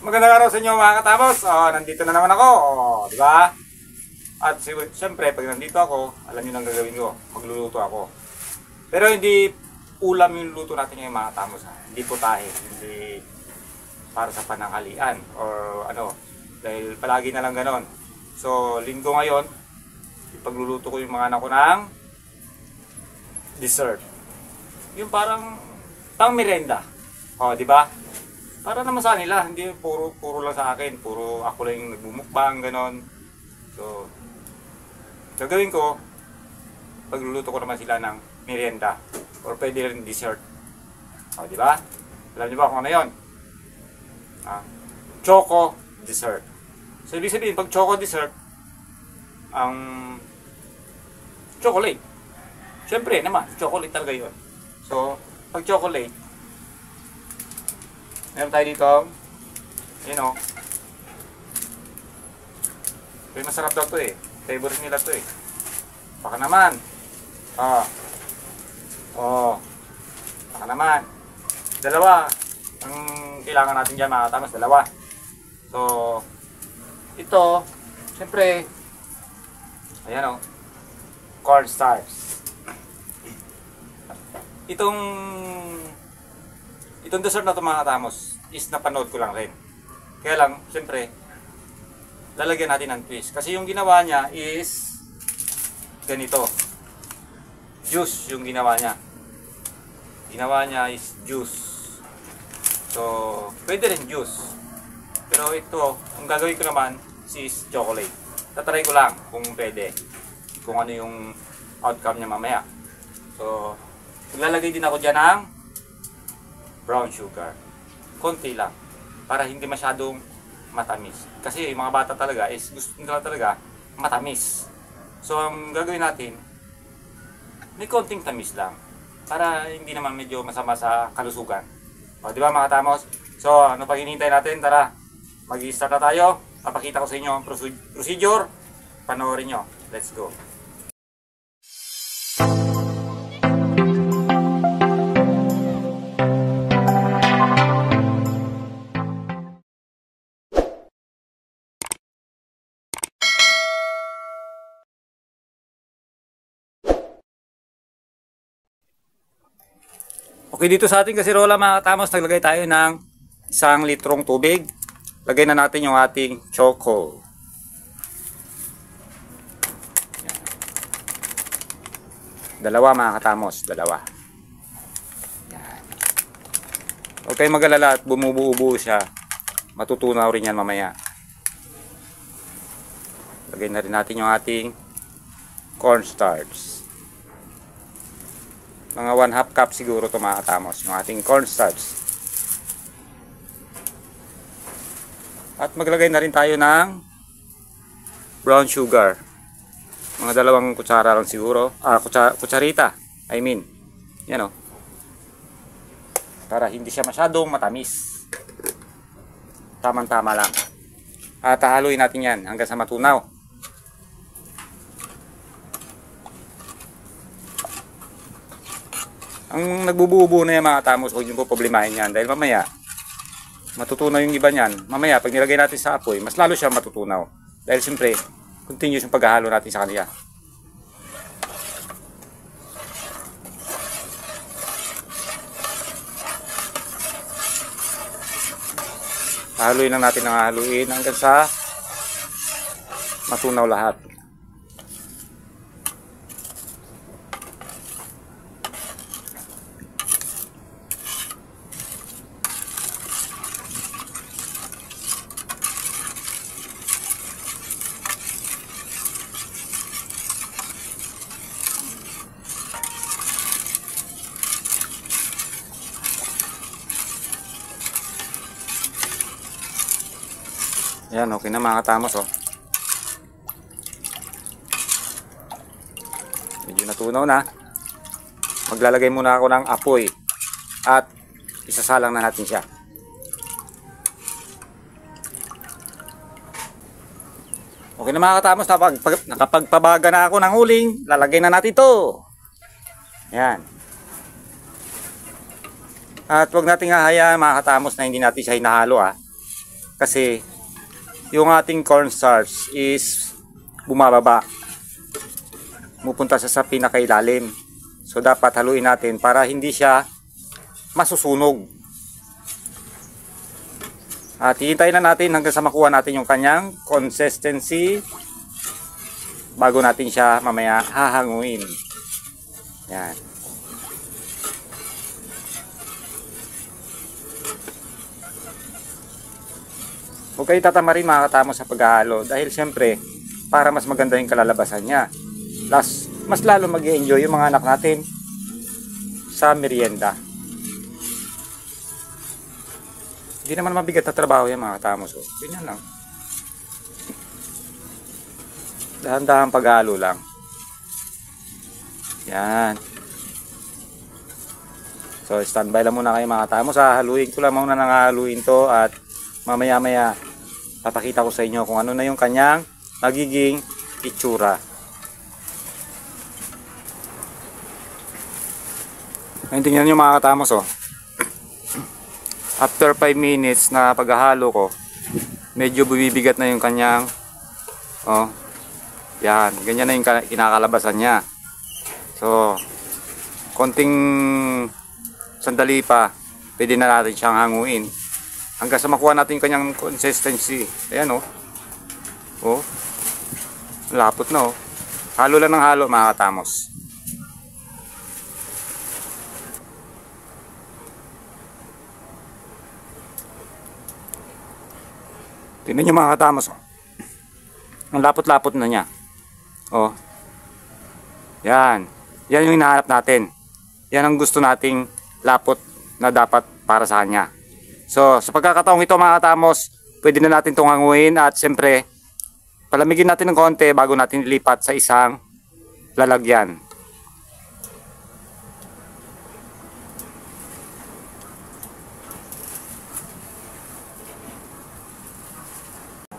Magandang araw sa inyo mga katapos. Nandito na naman ako, di ba? At siyempre, pag nandito ako, alam niyo nang gagawin ko, magluluto ako. Pero hindi ulam yung luto natin ngayon mga katapos. Hindi putahe, hindi para sa pananghalian or ano, dahil palagi na lang ganon. So, linggo ngayon, ipagluluto ko yung mga anak ko ng dessert. Yung parang pang merenda. Di ba? Para naman sa nila, hindi puro lang sa akin, puro ako lang yung nagbumukbang, ganon. So, gagawin ko, pagluluto ko naman sila ng merienda, or pwede rin dessert. Di ba? Alam niyo ba kung ano yun? Choco dessert. So, ibig sabihin, pag choco dessert, ang chocolate. Siyempre naman, chocolate talaga yun. So, pag chocolate, meron tayo dito, pero masarap daw to eh. Favorite nila to eh. Baka naman. Baka naman. Dalawa. Ang kailangan natin dyan mga katapos, dalawa. So, ito, siyempre, ayan cornstarch. Itong dessert na ito mga katamos is napanood ko lang rin. Kaya lang, siyempre, lalagyan natin ng twist. Kasi yung ginawa niya is ganito. Juice yung ginawa niya. Ginawa niya is juice. So, pwede rin juice. Pero ito, ang gagawin ko naman is chocolate. Tatry ko lang kung pwede. Kung ano yung outcome niya mamaya. So, maglalagay din ako dyan ng brown sugar. Konti lang. Para hindi masyadong matamis. Kasi yung mga bata talaga is gusto nila talaga matamis. So ang gagawin natin, may konting tamis lang. Para hindi naman medyo masama sa kalusugan. Di ba mga tamos? So ano pag hinihintay natin? Tara, mag-i-start na tayo. Papakita ko sa inyo ang procedure. Panoorin nyo. Let's go. Okay, dito sa ating kasirola mga katamos, naglagay tayo ng 1 litrong tubig. Lagay na natin yung ating choco. Dalawa mga katamos, dalawa. Yan. Huwag kayong mag-alala at bumubuo-buo siya. Matutunaw rin yan mamaya. Lagay na rin natin yung ating cornstarch. Mga 1/2 cup siguro ito mga katamos, yung ating cornstarch. At maglagay na rin tayo ng brown sugar. Mga 2 kutsara lang siguro. Kutsarita. I mean. Yan o. Para hindi siya masyadong matamis. Tamang-tama lang. At haluin natin yan hanggang sa matunaw. Ang nagbubuo-buo na yan mga katamos, huwag nyo po problemahin yan. Dahil mamaya, matutunaw yung iba niyan. Mamaya, pag nilagay natin sa apoy, mas lalo siya matutunaw. Dahil siyempre, continuous yung paghahalo natin sa kanila. Haluin lang natin ng haluin hanggang sa matunaw lahat. Ayan, okay na mga katamos Medyo natunaw na. Maglalagay muna ako ng apoy at isasalang na natin siya. Okay na mga katamos, nakapagpabaga na ako ng uling. Lalagay na natin ito. Ayan. At huwag natin hahayaan mga katamos na hindi natin siya hinahalo kasi yung ating cornstarch is bumababa, pupunta sa pinakailalim. So dapat haluin natin para hindi siya masusunog. At hihintayin na natin hanggang sa makuha natin yung kanyang consistency bago natin siya mamaya hahanguin. Yan. Huwag kayo tatamarin mga katamos sa paghahalo dahil syempre para mas maganda yung kalalabasan niya. Plus, mas lalo mag-enjoy yung mga anak natin sa merienda. Hindi naman mabigat na trabaho yan mga katamos. So, ganyan lang. Dahan-dahan paghalo lang. Yan. So, standby lang muna kayo mga katamos. Haluin ko lang muna nang haluin to at mamaya-maya papakita ko sa inyo kung ano na yung kanyang magiging itsura. Ngayon tingnan nyo mga katamos oh. After 5 minutes na paghahalo ko, medyo bumibigat na yung kanyang oh. Yan, ganyan na yung kinakalabasan niya. So, konting sandali pa, pwede na natin siyang hanguin. Hanggang sa makuha natin yung kanyang consistency. Ayan oh. Oh. Lapot na oh. Halo lang ng halo mga katamos. Tingnan nyo mga katamos oh. Ang lapot-lapot na niya. Oh. Yan. Yan yung hinahanap natin. Yan ang gusto nating lapot na dapat para sa kanya. So, sa pagkakataong ito mga katamos, pwede na natin itong hanguin at siyempre, palamigin natin ng konti bago natin ilipat sa isang lalagyan.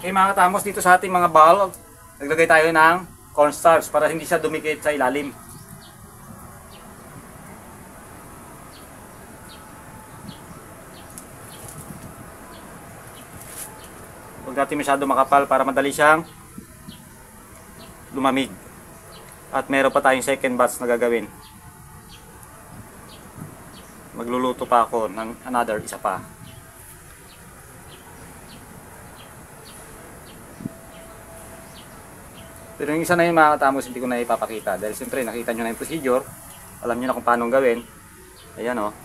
Okay mga katamos, dito sa ating mga bowl, naglagay tayo ng cornstarch para hindi siya dumikit sa ilalim. Huwag natin masyado makapal para madali siyang lumamig. At meron pa tayong second batch na gagawin. Magluluto pa ako ng another isa pa. Pero yung isa na yun mga katamos, hindi ko na ipapakita. Dahil siyempre nakita nyo na yung procedure. Alam nyo na kung paano gawin. Ayan o.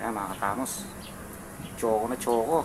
Ayan mga katamos, choco na choco.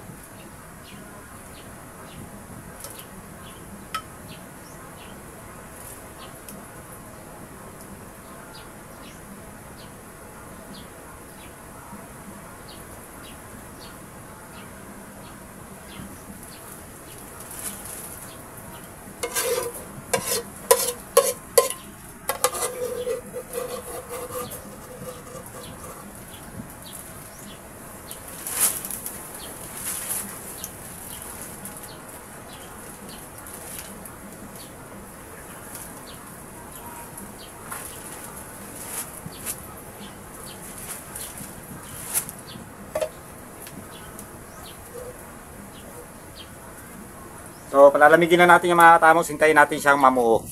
So, palalamigin na natin yung mga katamos, hintayin natin siyang mamuo.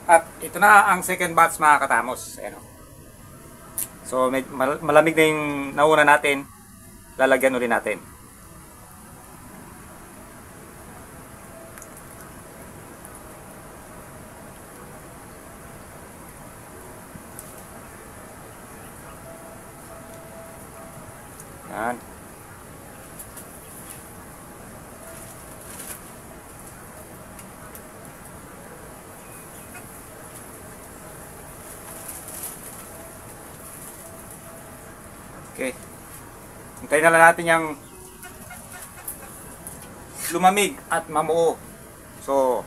At ito na ang second batch mga katamos. Ayan o. So, malamig na yung nauna natin, lalagyan ulit natin. Yan. Okay. Hintayin na lang natin yung lumamig at mamuo. So,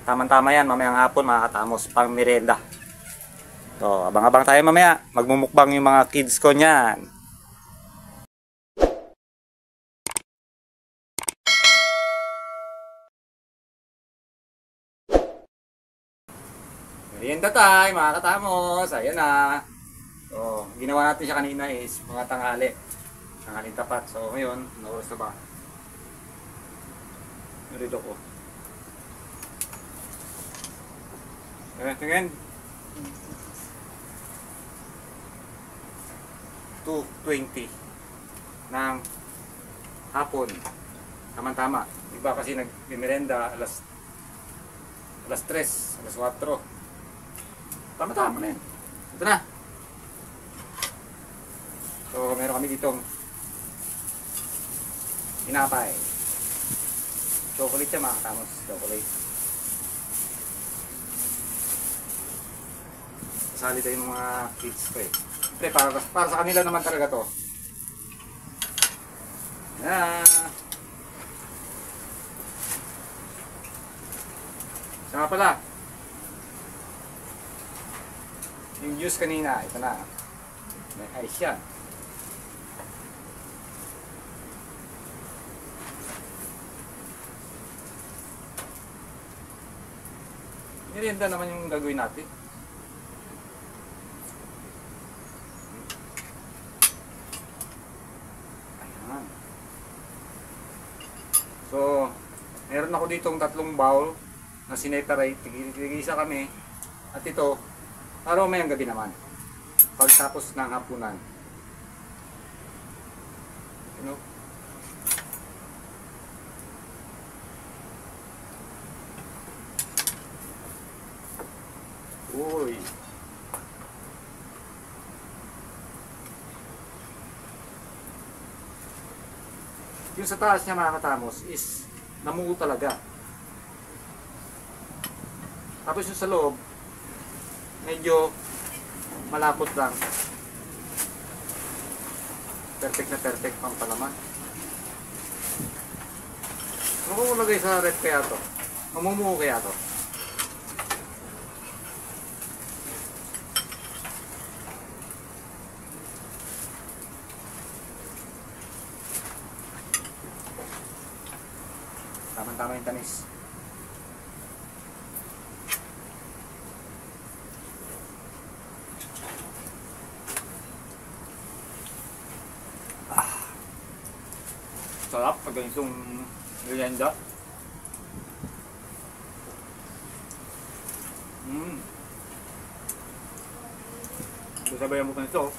tamang-tama yan mamayang hapon mga katamos, pang merienda. So, abang-abang tayo mamaya. Magmumukbang yung mga kids ko niyan. Merienda tayo mga katamos. Ayan na. So, ginawa natin siya kanina is mga tanghali. Tanghaling tapat. So, ngayon, oras na ba? Narito ko. Tingin. 2:20 ng hapon. Tama-tama. Iba kasi nag-merenda alas 3, alas 4. Tama-tama na yun. Ito na. So, meron kami ditong tinapay. Chocolate siya mga katamos. Chocolate. Kasali tayo yung mga kids ko eh. Siyempre, para sa kanila naman talaga to. Siya nga pala. Yung juice kanina, ito na. May ice yan. Merienda naman yung gagawin natin. Ayan. So, meron ako ditong 3 bowl na sineparate. Tigisa kami. At ito, araw mayang gabi naman. Pagtapos ng hapunan. You know? Uy. Yung sa taas niya mga katamos is namuo talaga. Tapos yung sa loob medyo malapot lang. Perfect na perfect pang palaman. Ano ko lagay sa ref kaya to? Mamumuo kaya to? Tama-tama yung tamis. Sarap pag ganitong merienda. Sabayan mo pa nito.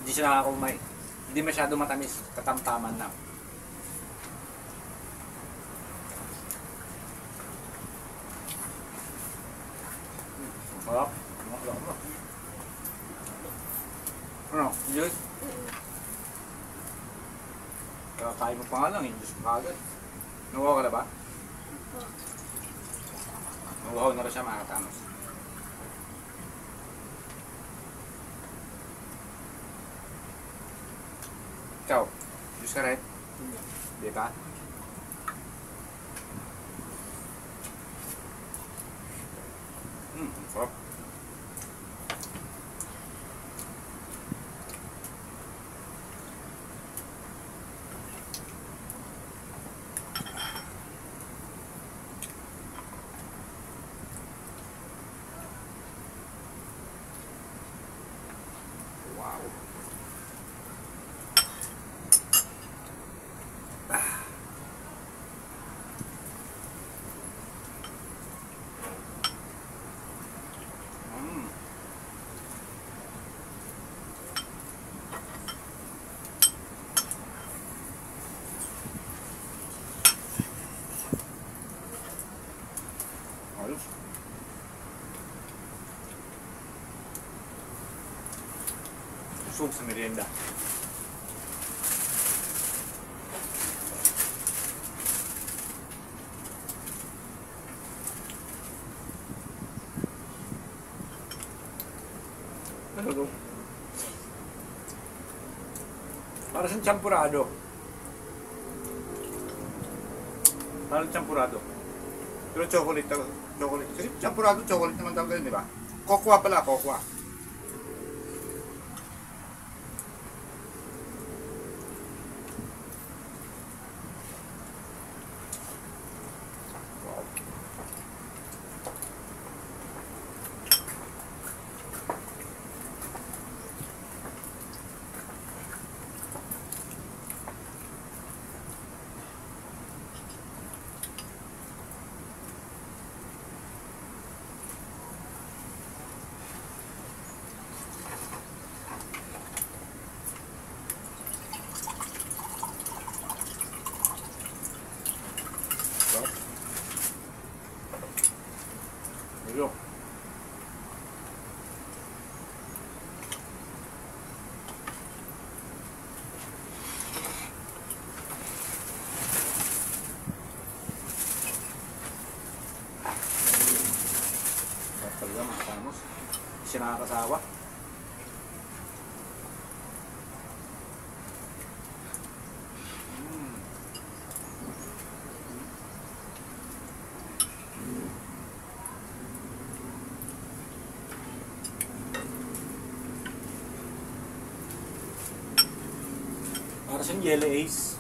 Hindi siya nakakumay. Hindi masyado matamis. Katamtaman lang. Sarap. Ano? Juice? Kakain mo pa nga lang. Juice pa agad. Nawawa ka na ba? Nawawa na rin siya mga katamos. Ikaw, juice ka rin? Hindi ba? Sarap. busog sa merienda. Ano to? Para sa champurado. Parang champurado. Pero chocolate. Kasi champurado, chocolate naman talaga yun, di ba? Cocoa pala, cocoa. Yo. Talaga mga kamos. Siya nakakasawa. Para siyang Yellow Ace.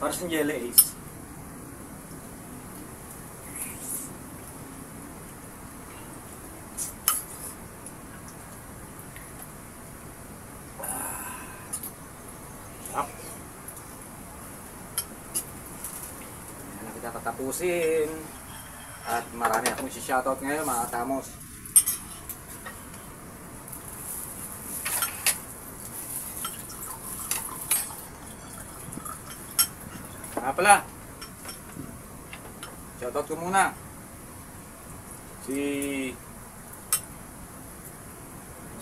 Para siyang Yellow Ace. Sarap. Yan na kita patapusin. At marami akong isi-shoutout ngayon mga katamos. Pala, shoutout ko muna si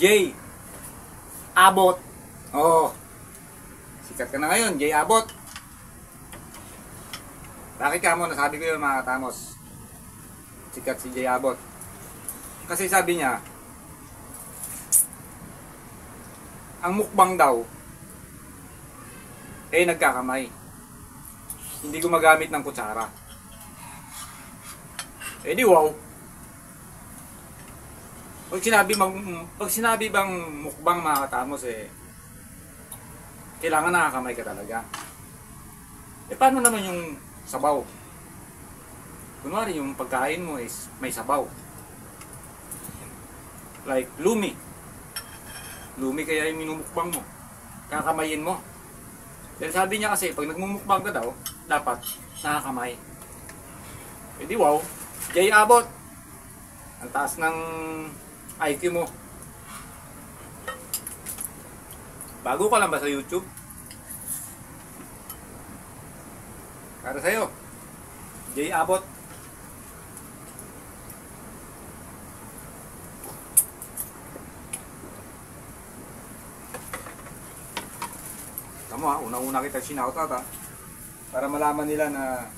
Jay Abot. Oh, sikat ka na ngayon, Jay Abot. Bakit ka mo? Nasabi ko yun mga katamos, sikat si Jay Abot. Kasi sabi niya, ang mukbang daw nagkakamay, hindi gumagamit ng kutsara. Di wow. Pag sinabi bang mukbang mga katamos, kailangan nakakamay ka talaga. Paano naman yung sabaw? Kunwari yung pagkain mo is may sabaw. Like lumi. Lumi kaya yung minumukbang mo. Kakamayin mo. Dahil sabi niya kasi, pag nagmumukbang ka daw, dapat nakakamay. Di wow, Jay Abot. Ang taas ng IQ mo. Bago ka lang ba sa YouTube? Para sa'yo, Jay Abot. Tama ha, unang-una kita sinoutout ha. Para malaman nila na,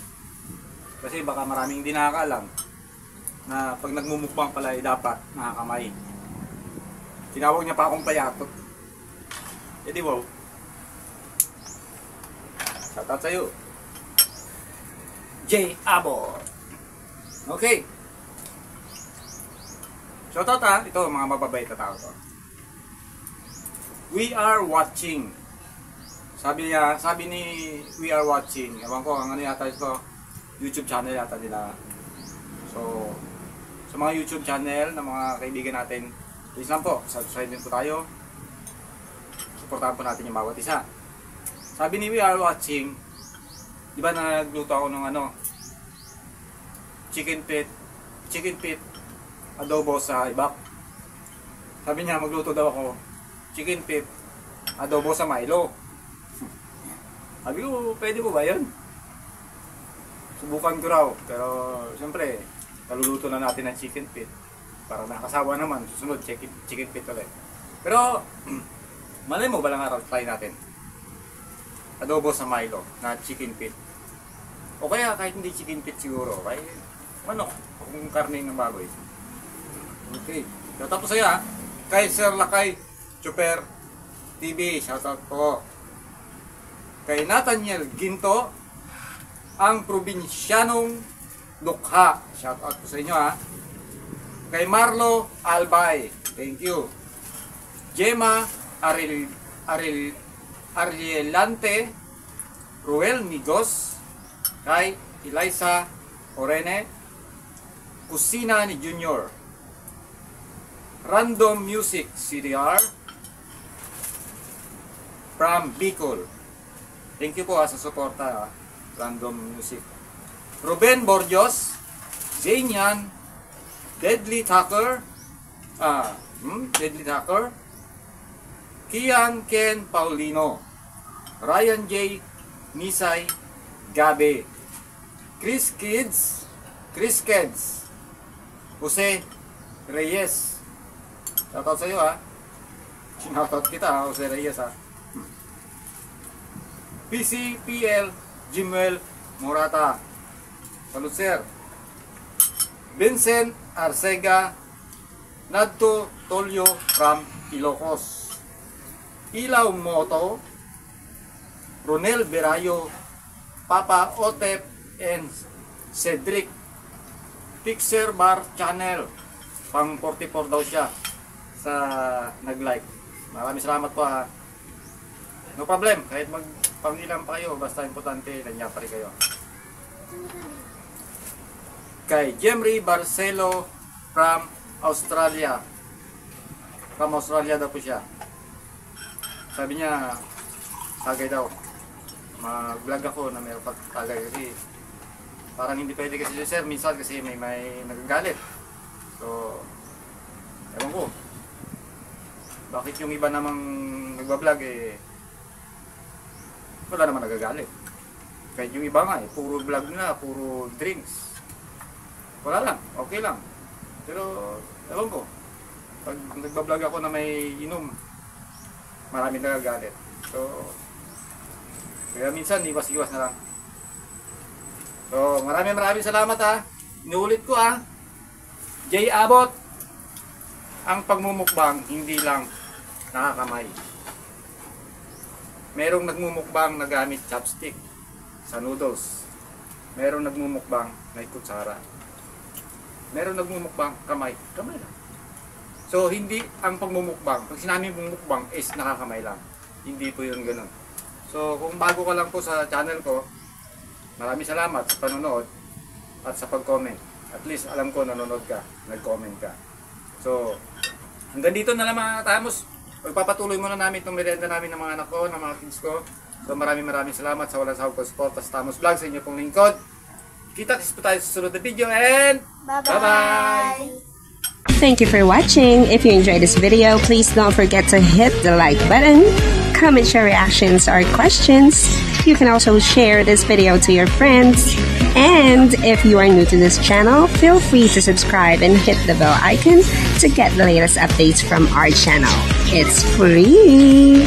kasi baka maraming hindi nakakaalam na pag nagmumukbang pala dapat nakakamay. Tinawag niya pa akong payatot. Di wow. Shoutout sa'yo, Jay Abot. Okay. Shoutout ha, ito mga mababait na tao to. We are watching. Sabi ni We Are Watching, ewan ko, ang ano yata ito, YouTube channel yata nila. So, sa mga YouTube channel ng mga kaibigan natin, please lang po, subscribe din po tayo. Supportahan po natin yung bawat isa. Sabi ni We Are Watching, di ba nagluto ako ng chicken pit adobo sa ibak. Sabi niya magluto daw ako chicken pit adobo sa Milo. Sabi ko, pwede po ba yun? Subukan ko raw. Pero, siyempre, kaluluto na natin ng chicken pit. Para nakasawa naman, susunod, chicken pit ulit. Pero, malay mo balang araw, try natin. Adobo sa Milo na chicken feet. O kaya kahit hindi chicken feet siguro, kahit manok, kung karne ng baboy. Okay. So, taposaya, kay Sir Lakay Chuper TV, shoutout po. Kay Nathaniel Ginto, ang probinsyanong dukha. Shoutout po sa inyo ha. Kay Marlo Albay, thank you. Gemma Arielante, Ruel Migos, kay Eliza Orene, Kusina ni Junior, Random Music CDR, from Bicol. Thank you po sa suporta, Random Music. Ruben Borjos, Zainian, Deadly Tucker, Kian Ken Paulino, Ryan J. Nisay Gabe, Chris Kids, Jose Reyes. Shoutout sa iyo ha. Shoutout kita ha, Jose Reyes ha. PCPL Jimuel Morata. Salut sir. Vincent Arcega Nadto Tolyo from Ilocos. Ilaw Moto, Ronel Berayo, Papa Otep, and Cedric. Pixer Bar Channel, pang 44 daw siya sa nag-like. Maraming salamat po ha. No problem, kahit magpangilan pa kayo, basta importante, nandiyan pa rin kayo. Kay Jemry Barcelo from Australia. From Australia daw po siya. Sabi niya, tagay daw. Mag-vlog ako na mayroon pa tagay kasi parang hindi pwede kasi sir, minsan kasi may nagagalit. So, ewan ko. Bakit yung iba namang nagbablog wala naman nagagalit. Kahit yung iba nga puro vlog nila, puro drinks. Wala lang, okay lang. Pero, ewan ko. Pag nagbablog ako na may inom, maraming nagagalit. So, kaya minsan, iwas-iwas na lang. So, maraming salamat ha. Inuulit ko ha. Jay Abot, ang pagmumukbang, hindi lang nakakamay. Merong nagmumukbang na gamit chopstick sa noodles. Merong nagmumukbang na kutsara. Merong nagmumukbang kamay lang. So, hindi ang pagmumukbang. Pag sinaming mukbang is nakakamay lang. Hindi po yun ganun. So, kung bago ka lang po sa channel ko, maraming salamat sa panonood at sa pag-comment. At least alam ko nanonood ka, nag-comment ka. So, hanggang dito na lang mga Tamos. Pagpapatuloy muna namin itong merienda namin ng mga anak ko, ng mga kids ko. So, maraming salamat sa walang sahog ko support sa Tamos Vlog, sa inyo pong lingkod. Kita-kits po tayo sa susunod na video and bye-bye! Thank you for watching. If you enjoyed this video, please don't forget to hit the like button, comment your reactions or questions. You can also share this video to your friends. And if you are new to this channel, feel free to subscribe and hit the bell icon to get the latest updates from our channel. It's free!